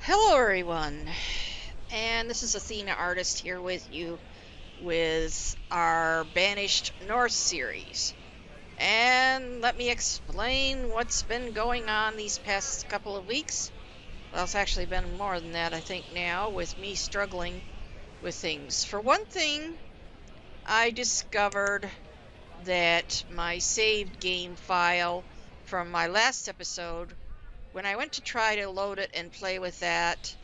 Hello everyone, and this is Athena Artist here with you with our Banished North series. And let me explain what's been going on these past couple of weeks. Well, it's actually been more than that, I think, now, with me struggling with things. For one thing, I discovered that my saved game file from my last episode, when I went to try to load it and play with that,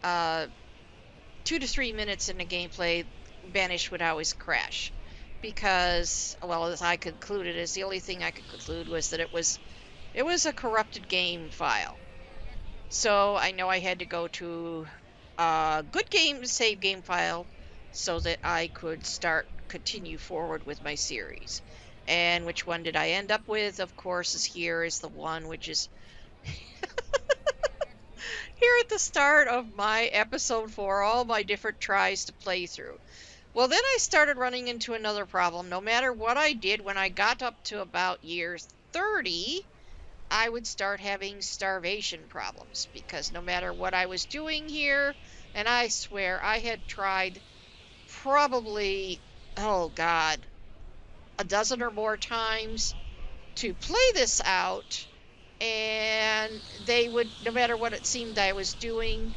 2 to 3 minutes in the gameplay, Banished would always crash. Because, well, as I concluded, as the only thing I could conclude was that it was a corrupted game file. So I know I had to go to a good game save game file so that I could continue forward with my series. And which one did I end up with? Of course, is the one which is here at the start of my episode 4, all my different tries to play through. Well, then I started running into another problem. No matter what I did, when I got up to about year 30, I would start having starvation problems because no matter what I was doing here, and I swear I had tried probably, oh God, a dozen or more times to play this out, and they would, no matter what it seemed I was doing,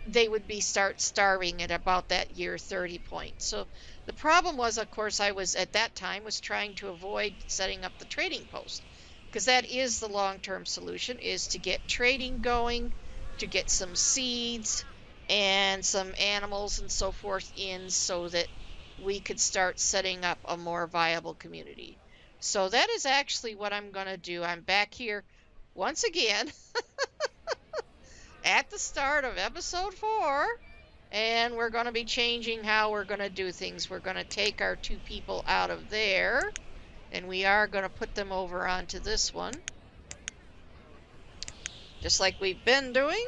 they would start starving at about that year 30 point. So the problem was, of course, I was at that time was trying to avoid setting up the trading post, because that is the long-term solution, is to get trading going, to get some seeds and some animals and so forth in so that we could start setting up a more viable community. So that is actually what I'm going to do. I'm back here once again at the start of episode 4, and we're going to be changing how we're going to do things. We're going to take our 2 people out of there, and we are going to put them over onto this one, just like we've been doing.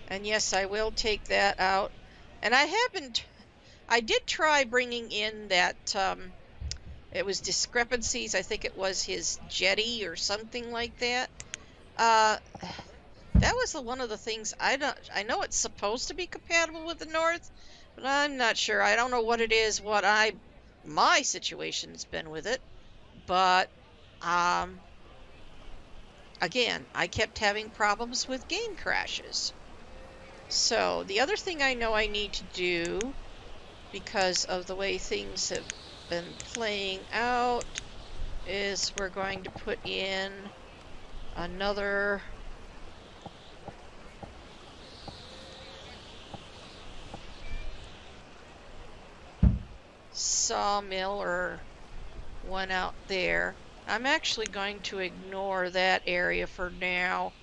And yes, I will take that out. And I did try bringing in that, it was discrepancies. I think it was his jetty or something like that. That was one of the things I know it's supposed to be compatible with the North, but I'm not sure. I don't know what it is, my situation's been with it. But again, I kept having problems with game crashes. So the other thing I know I need to do, because of the way things have been playing out, is we're going to put in another sawmill or one out there. I'm actually going to ignore that area for now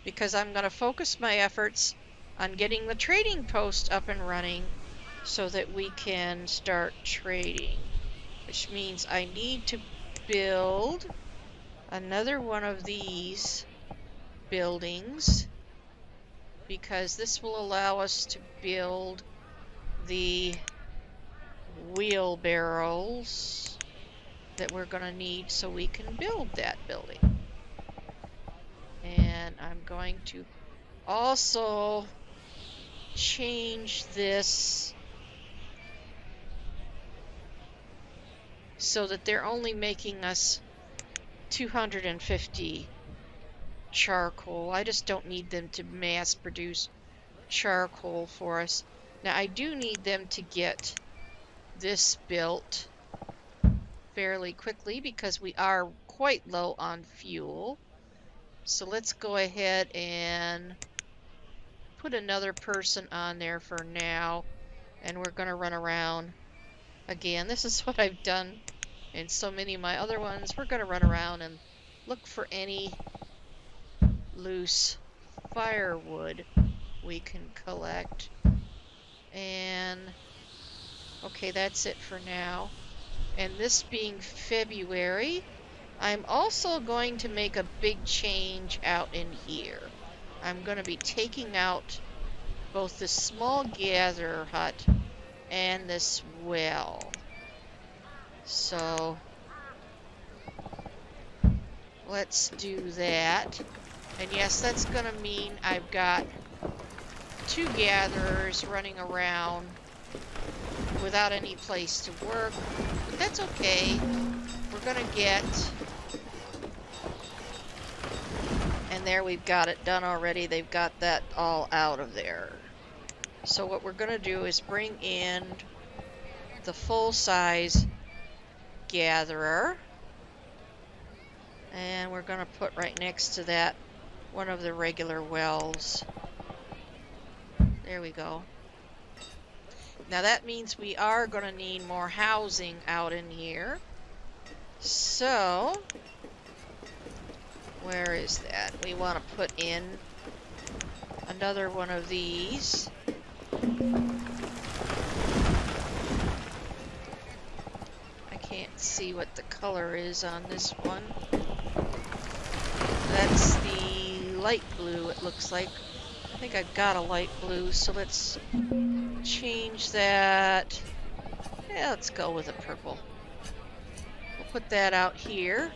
because I'm going to focus my efforts on getting the trading post up and running so that we can start trading, which means I need to build another one of these buildings because this will allow us to build the wheelbarrows that we're going to need so we can build that building. And I'm going to also change this so that they're only making us 250 charcoal. I just don't need them to mass produce charcoal for us. Now I do need them to get this built fairly quickly because we are quite low on fuel. So let's go ahead and put another person on there for now, and we're going to run around again. This is what I've done in so many of my other ones. We're going to run around and look for any loose firewood we can collect. And okay, that's it for now. And this being February, I'm also going to make a big change out in here. I'm going to be taking out both this small gatherer hut and this well. So let's do that. And yes, that's gonna mean I've got 2 gatherers running around without any place to work, but that's okay. We're gonna get, and there we've got it done already. They've got that all out of there. So what we're gonna do is bring in the full-size gatherer, and we're gonna put right next to that one of the regular wells. There we go. Now that means we are going to need more housing out in here. So, where is that? We want to put in another one of these. I can't see what the color is on this one. That's the light blue, it looks like. I think I've got a light blue, so let's change that. Yeah, let's go with a purple. We'll put that out here.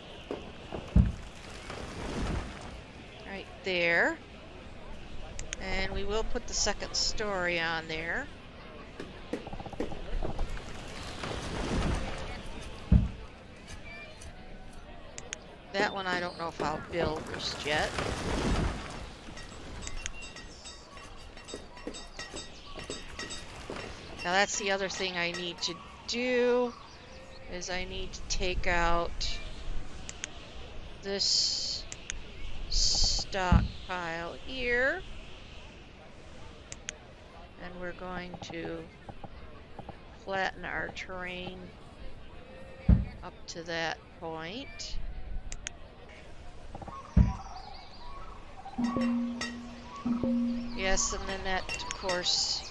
Right there. And we will put the second story on there. That one I don't know if I'll build just yet. Now that's the other thing I need to do, is I need to take out this stockpile here. And we're going to flatten our terrain up to that point. Yes, and then that, of course,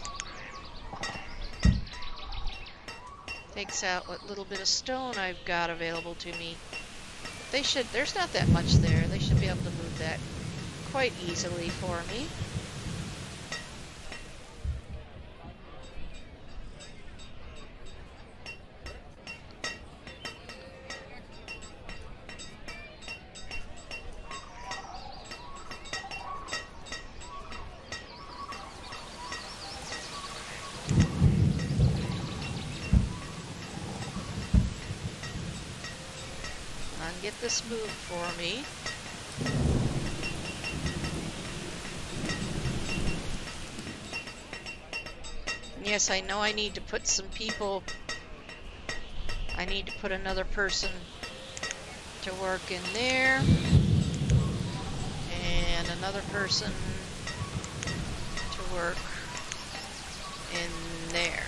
takes out what little bit of stone I've got available to me. There's not that much there. They should be able to move that quite easily for me. Get this moved for me. And yes, I know I need to put some people. I need to put another person to work in there. And another person to work in there.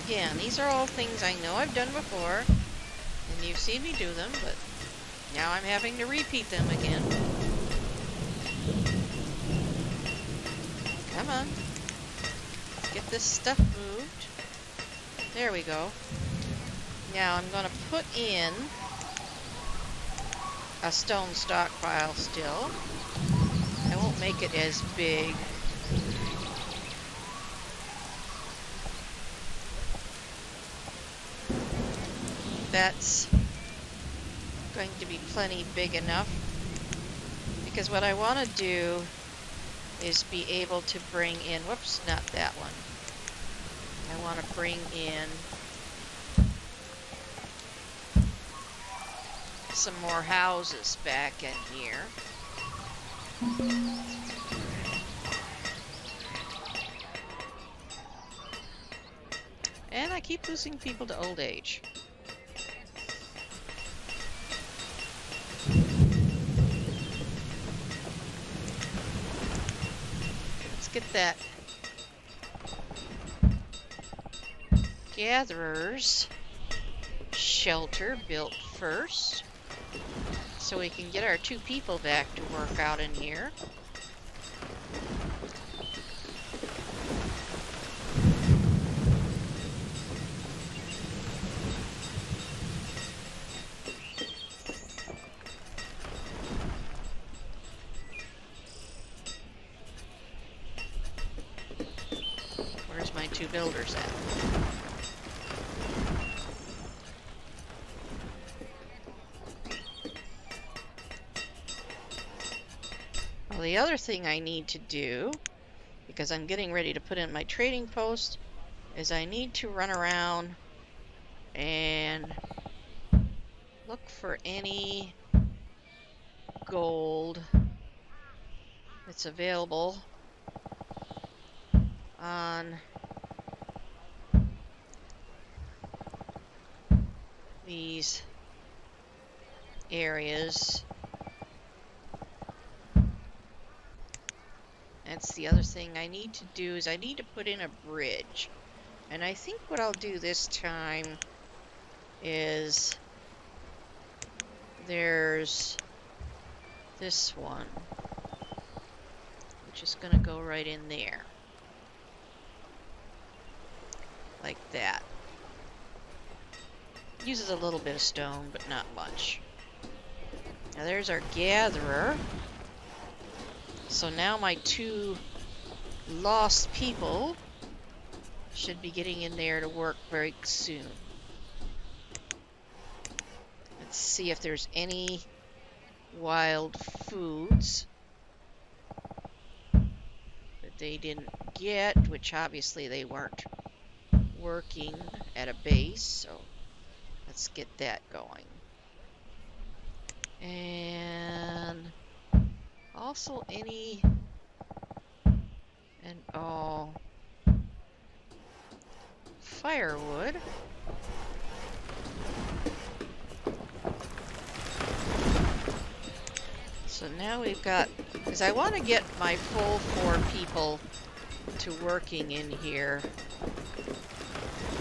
Again, these are all things I know I've done before, and you've seen me do them, but now I'm having to repeat them again. Come on. Let's get this stuff moved. There we go. Now I'm going to put in a stone stockpile still. I won't make it as big. That's going to be plenty big enough, because what I want to do is be able to bring in, whoops, not that one. I want to bring in some more houses back in here. And I keep losing people to old age. Get that gatherer's shelter built first, so we can get our 2 people back to work out in here. My 2 builders at? the other thing I need to do, because I'm getting ready to put in my trading post, is I need to run around and look for any gold that's available on these areas. That's the other thing I need to do, is I need to put in a bridge. And I think what I'll do this time is there's this one, which is going to go right in there. Like that. Uses a little bit of stone, but not much. Now there's our gatherer. So now my 2 lost people should be getting in there to work very soon. Let's see if there's any wild foods that they didn't get, which obviously they weren't working at a base, so let's get that going. And also any, and oh, firewood. So now we've got, because I want to get my full 4 people to working in here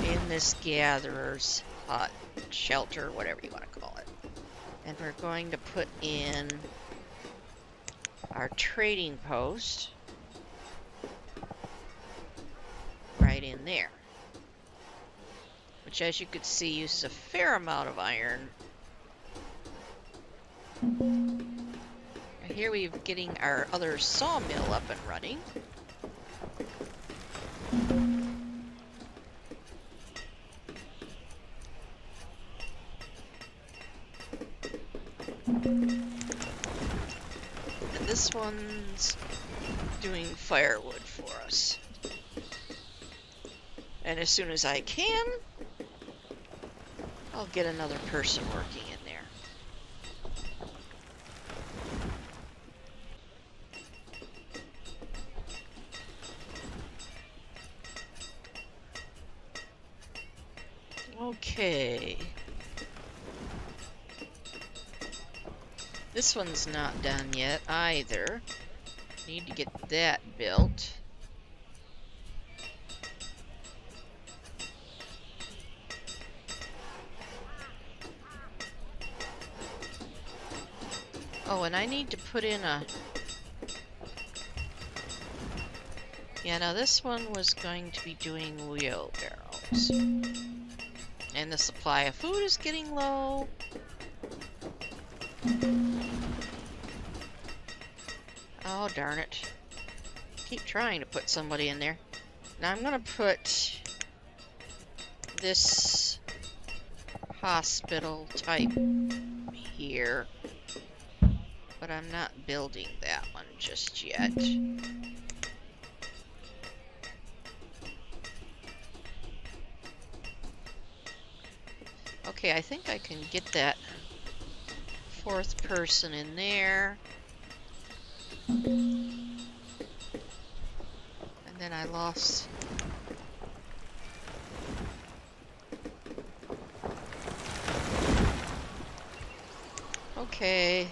in this gatherer's hut, shelter, whatever you want to call it. And we're going to put in our trading post right in there, which, as you could see, uses a fair amount of iron. And here we're getting our other sawmill up and running. And this one's doing firewood for us. And as soon as I can, I'll get another person working in there. Okay. This one's not done yet either. Need to get that built. Oh, and I need to put in a... Yeah, now this one was going to be doing wheelbarrows. And the supply of food is getting low. Oh, darn it. Keep trying to put somebody in there. Now I'm going to put this hospital type here. But I'm not building that one just yet. Okay, I think I can get that 4th person in there. And then I lost... Okay.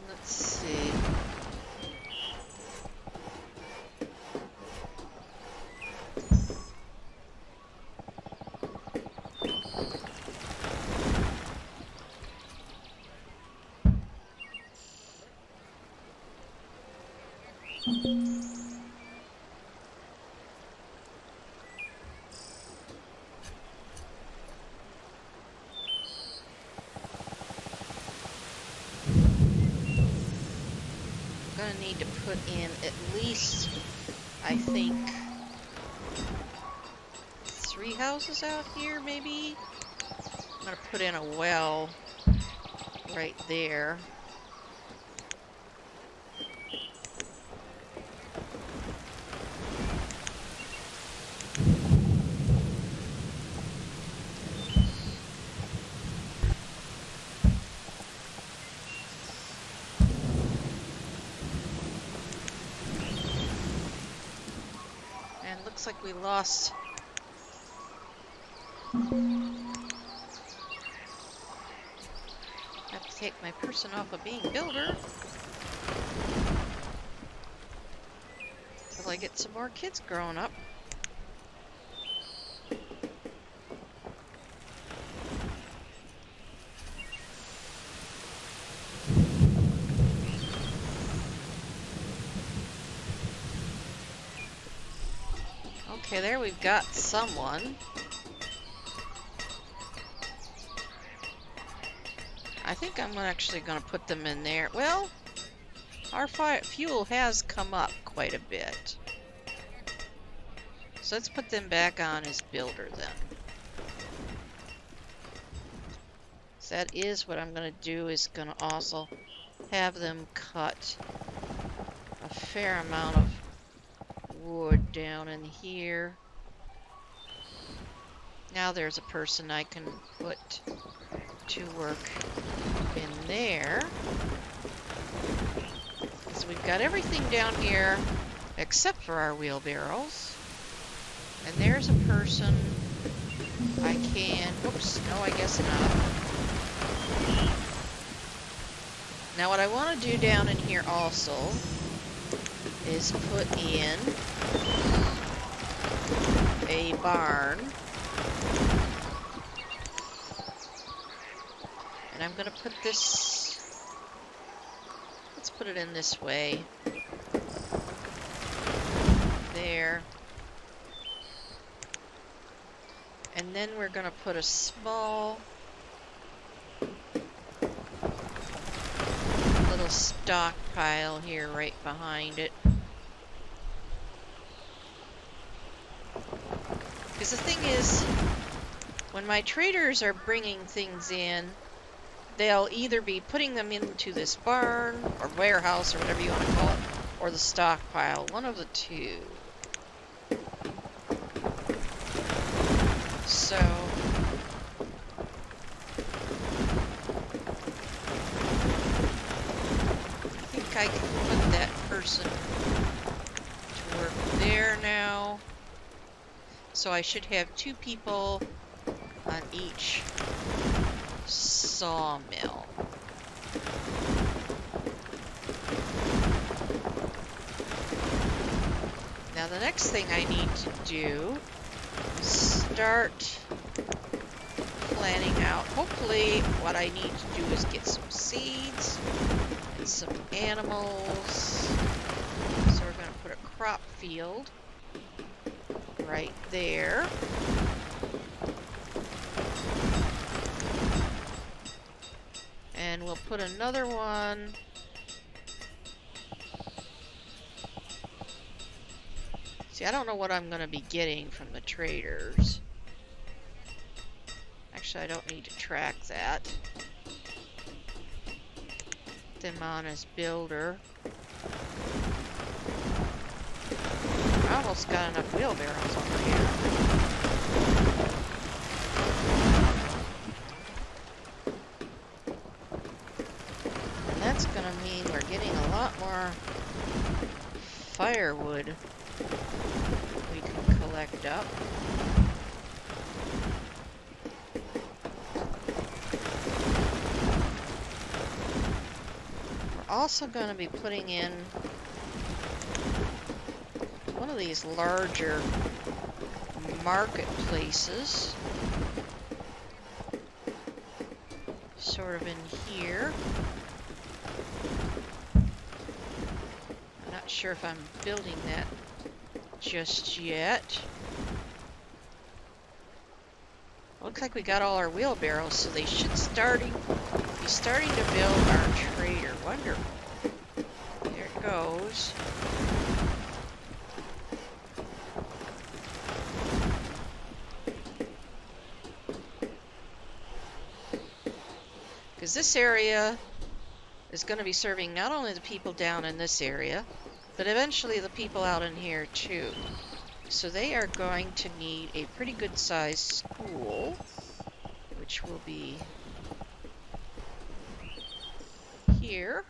Let's see. gonna need to put in at least, I think, 3 houses out here, maybe? I'm gonna put in a well right there. And looks like we lost. I have to take my person off of being builder till I get some more kids growing up. Okay, there we've got someone. I think I'm actually going to put them in there. Well, our fuel has come up quite a bit. So let's put them back on as builder then. So that is what I'm going to do, is going to also have them cut a fair amount of wood down in here. Now there's a person I can put to work in there. So we've got everything down here except for our wheelbarrows. And there's a person I can... Oops, no, I guess not. Now what I want to do down in here also is put in a barn. And I'm going to put this... Let's put it in this way. There. And then we're going to put a small little stockpile here right behind it. Because the thing is, when my traders are bringing things in, they'll either be putting them into this barn or warehouse or whatever you want to call it, or the stockpile, one of the two. So I think I can put that person to work there now. So I should have 2 people on each sawmill. Now the next thing I need to do is start planning out. Hopefully what I need to do is get some seeds and some animals. So we're going to put a crop field right there. And we'll put another one see, I don't know what I'm going to be getting from the traders. Actually, I don't need to track that. Put them on as builder. I almost got enough wheelbarrows over here. And that's going to mean we're getting a lot more firewood we can collect up. We're also going to be putting in one of these larger marketplaces, sort of in here. I'm not sure if I'm building that just yet. Looks like we got all our wheelbarrows, so they should be starting to build our trader. Wonderful. There, goes. Because this area is going to be serving not only the people down in this area, but eventually the people out in here too. So they are going to need a pretty good sized school, which will be here.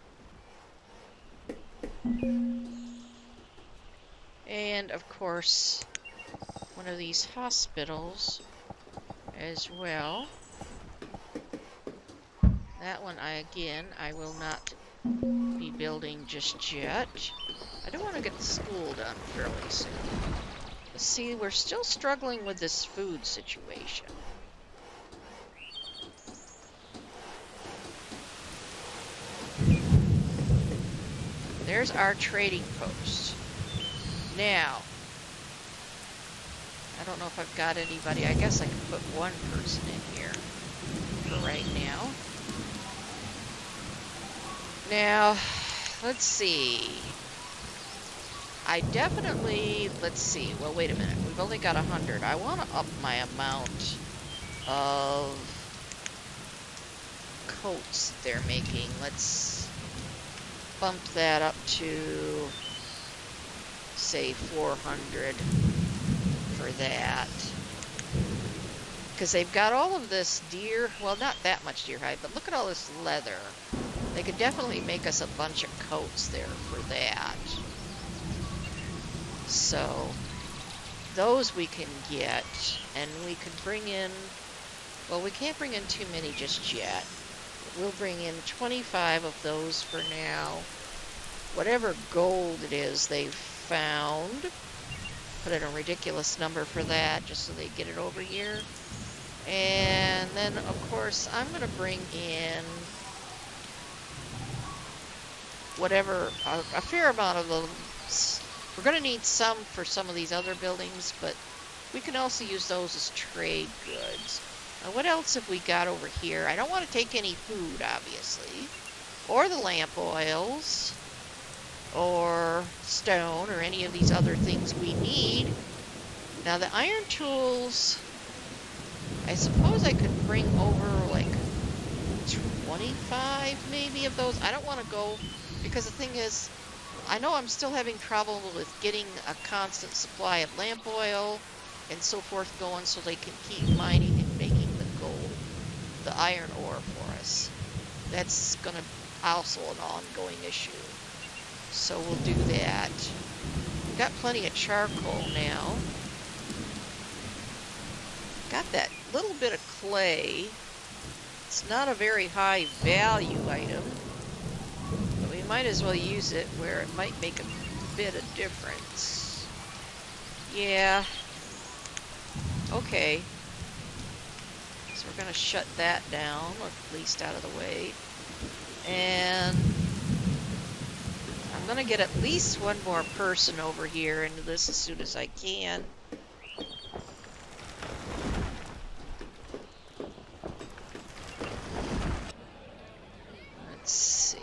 And of course, one of these hospitals as well. That one, I will not be building just yet. I do want to get the school done fairly soon. See, we're still struggling with this food situation. There's our trading post. Now, I don't know if I've got anybody. I guess I can put one person in here for right now. Now, let's see. I definitely, let's see. Well, wait a minute. We've only got 100. I want to up my amount of coats they're making. Let's bump that up to, say, 400 for that. Because they've got all of this deer, well, not that much deer hide, but look at all this leather. They could definitely make us a bunch of coats there for that. So, those we can get, and we could bring in, well, we can't bring in too many just yet. We'll bring in 25 of those for now. Whatever gold it is they've found, put in a ridiculous number for that, just so they get it over here. And then, of course, I'm going to bring in whatever, a fair amount of those. We're going to need some for some of these other buildings, but we can also use those as trade goods. Now, what else have we got over here? I don't want to take any food, obviously, or the lamp oils, or stone, or any of these other things we need. Now, the iron tools, I suppose I could bring over like 25 maybe of those. I don't want to go, because the thing is, I know I'm still having trouble with getting a constant supply of lamp oil and so forth going, so they can keep mining and making the gold, the iron ore for us. That's going to also an ongoing issue. So we'll do that. Got plenty of charcoal now. Got that little bit of clay. It's not a very high value item, but we might as well use it where it might make a bit of difference. Yeah. Okay. So we're going to shut that down, at least out of the way. And I'm going to get at least one more person over here into this as soon as I can. Let's see.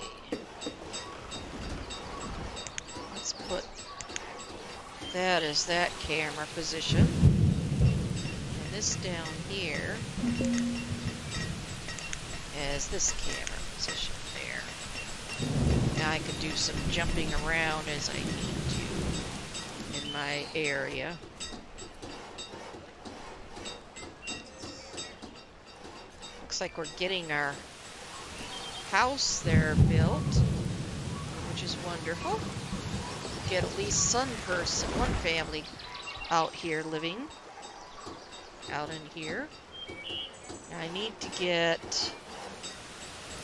Let's put that as that camera position. And this down here as this camera position there. Now I could do some jumping around as I need to in my area. Looks like we're getting our house there built, which is wonderful. Get at least one family out here living. Out in here. Now I need to get,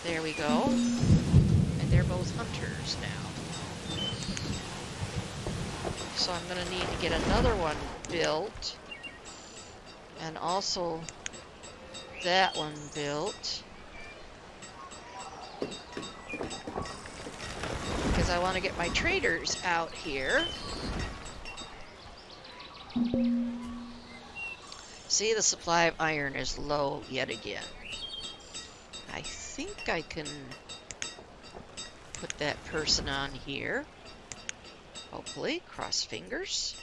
there we go. And they're both hunters now. So I'm going to need to get another one built. And also that one built. Because I want to get my traders out here. See, the supply of iron is low yet again. I think I can put that person on here. Hopefully, cross fingers.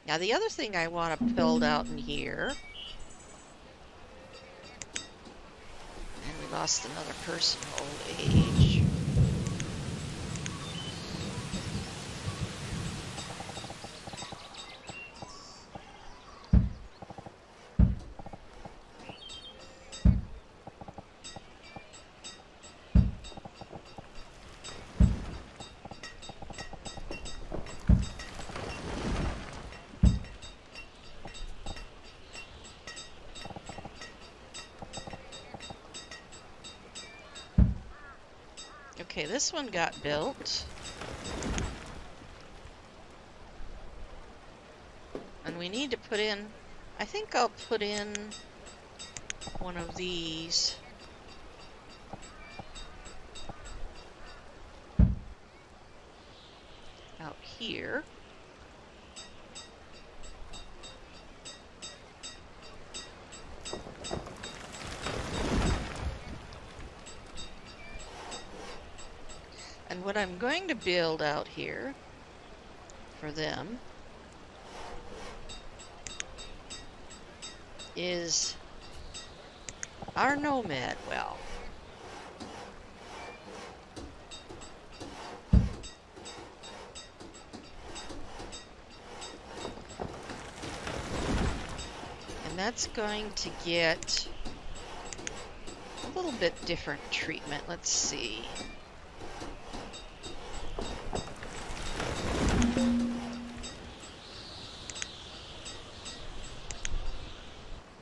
Now the other thing I want to build out in here, and we lost another person, old age. Okay, this one got built. And we need to put in, I think I'll put in one of these. Out here. And what I'm going to build out here for them is our nomad well. And that's going to get a little bit different treatment. Let's see.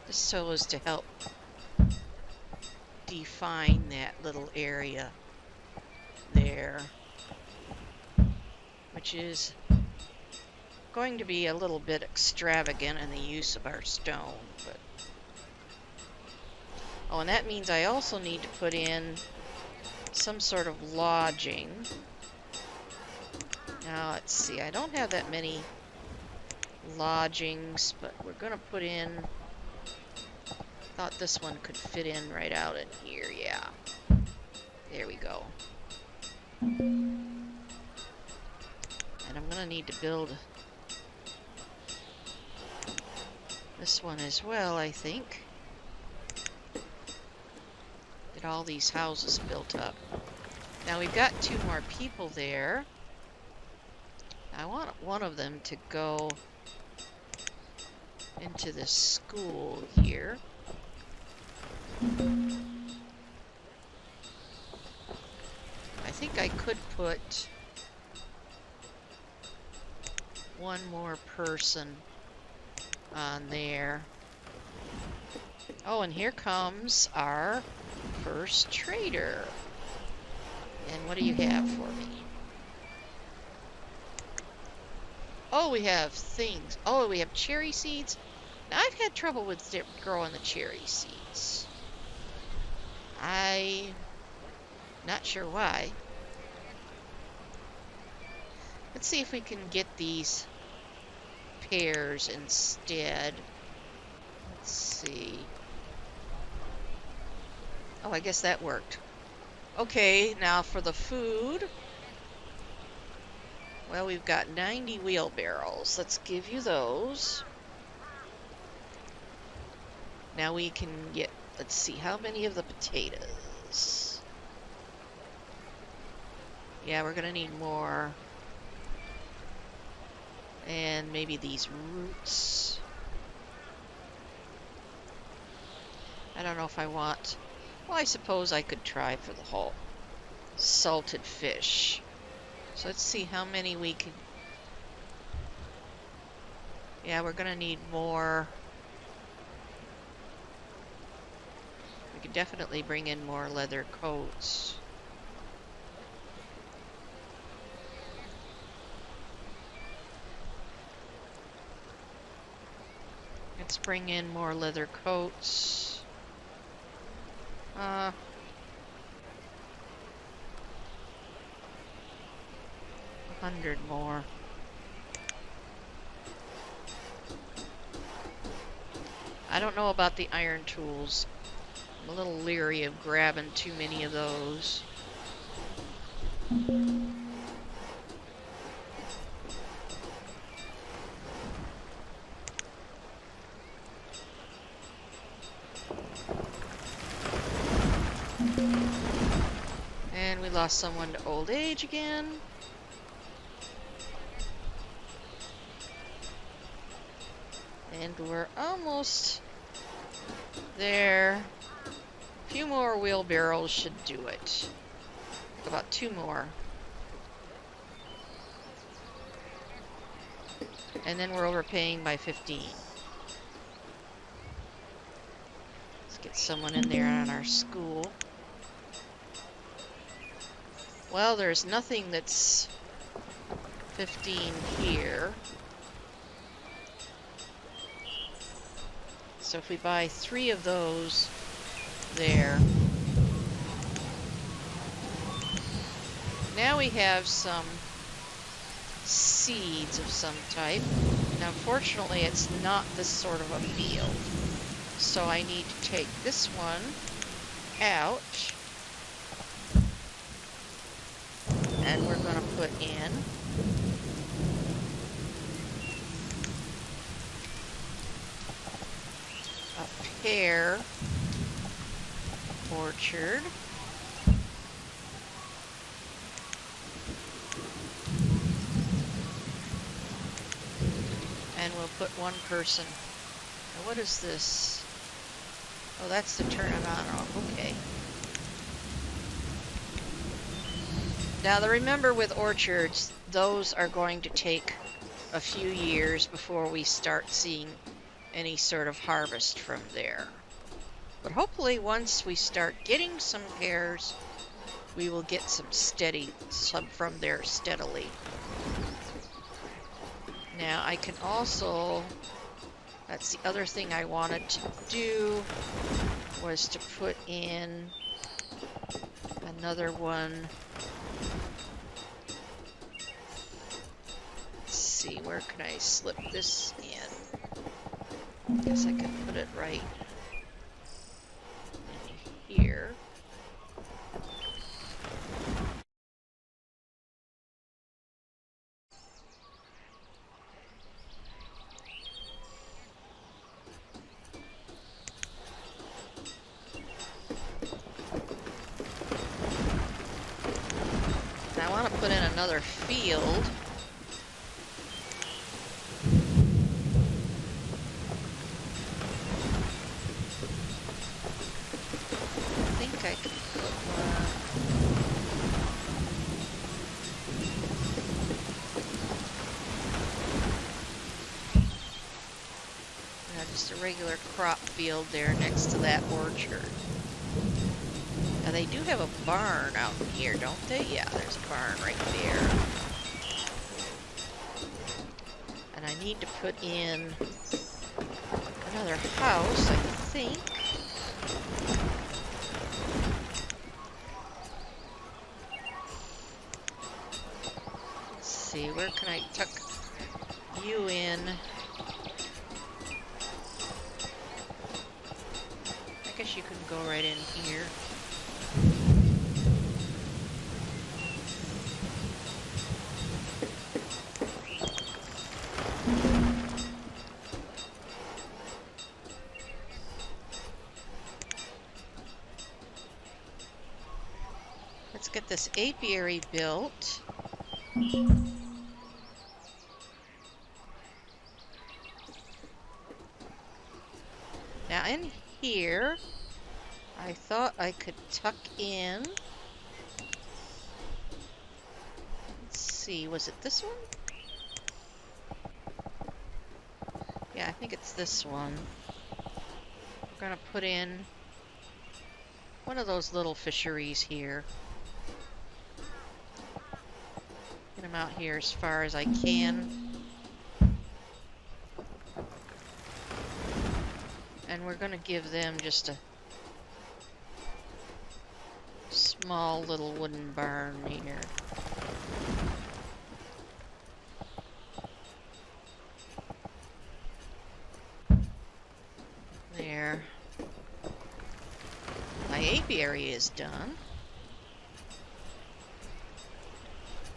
So as to help define that little area there, which is going to be a little bit extravagant in the use of our stone. But oh, and that means I also need to put in some sort of lodging. Now let's see, I don't have that many lodgings, but we're going to put in, thought this one could fit in right out in here, yeah. There we go. And I'm gonna need to build this one as well, I think. Get all these houses built up. Now we've got 2 more people there. I want one of them to go into this school here. I think I could put one more person on there. Oh, and here comes our first trader. And what do you have for me? Oh, we have things. Oh, we have cherry seeds. Now, I've had trouble with growing the cherry seeds. I'm not sure why. Let's see if we can get these pears instead. Let's see. Oh, I guess that worked. Okay, now for the food. Well, we've got 90 wheelbarrows. Let's give you those. Now we can get, let's see, how many of the potatoes? Yeah, we're gonna need more. And maybe these roots. I don't know if I want, well, I suppose I could try for the whole salted fish. So let's see how many we can. Yeah, we're gonna need more. We could definitely bring in more leather coats. Let's bring in more leather coats. 100 more. I don't know about the iron tools. I'm a little leery of grabbing too many of those. And we lost someone to old age again. And we're almost there. A few more wheelbarrows should do it. About 2 more. And then we're overpaying by 15. Let's get someone in there on our school. Well, there's nothing that's 15 here. So if we buy 3 of those there. Now we have some seeds of some type. Now, unfortunately, it's not this sort of a field. So I need to take this one out. And we're going to put in a pear orchard. And we'll put 1 person. Now what is this? Oh, that's to turn it on and off. Okay. Now, remember with orchards, those are going to take a few years before we start seeing any sort of harvest from there. But hopefully once we start getting some pears, we will get some from there steadily. Now I can also, that's the other thing I wanted to do, was to put in another one. Let's see, where can I slip this in? I guess I could put it right in here. And I want to put in another field. I could put one. Just a regular crop field there next to that orchard. Now they do have a barn out here, don't they? Yeah, there's a barn right there. And I need to put in another house, I think. See, where can I tuck you in? I guess you can go right in here. Let's get this apiary built. Now in here, I thought I could tuck in. Let's see, was it this one? Yeah, I think it's this one. We're gonna put in one of those little fisheries here. Get them out here as far as I can. And we're gonna give them just a small little wooden barn here. There. My apiary is done.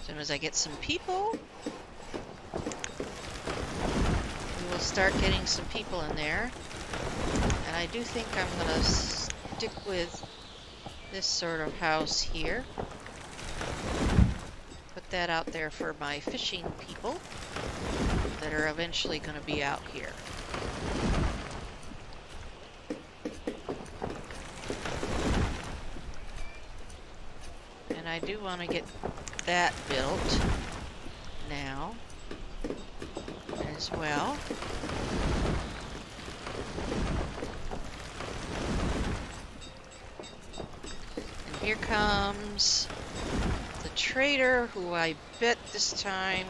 soon as I get some people, we will start getting some people in there. And I do think I'm going to stick with this sort of house here. Put that out there for my fishing people that are eventually going to be out here. And I do want to get that built now as well. And here comes the trader, who I bet this time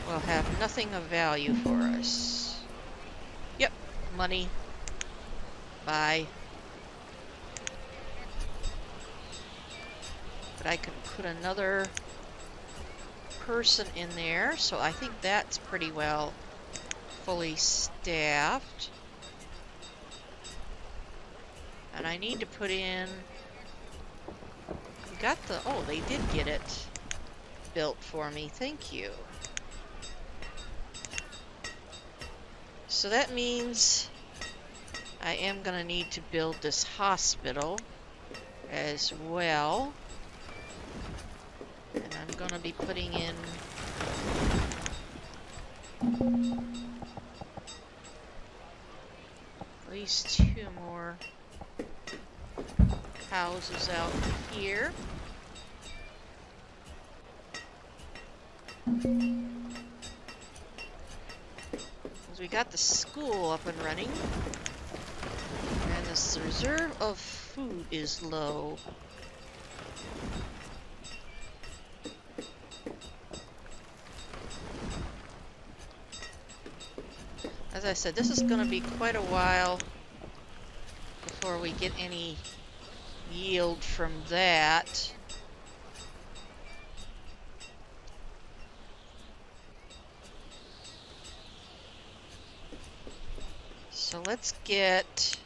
will have nothing of value for us. Yep, money. Bye. But I can put another person in there, so I think that's pretty well fully staffed. And I need to put in... We got the... Oh, they did get it built for me. Thank you. So that means I am going to need to build this hospital as well. And I'm going to be putting in at least 2 more houses out here. We got the school up and running, and this reserve of food is low. As I said, this is going to be quite a while before we get any yield from that. So let's get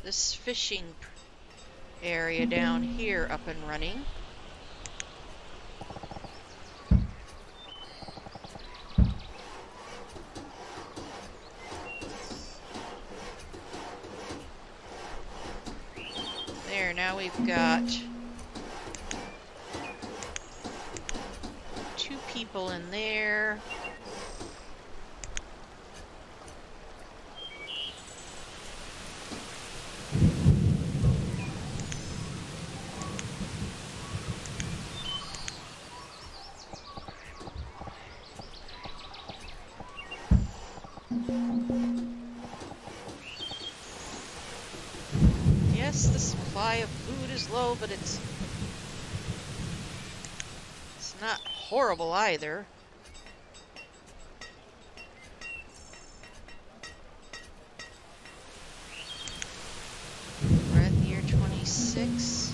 this fishing area down here up and running. There, now we've got 2 people in there. Yes, the supply of food is low, but it's not horrible either. We're at the year 26.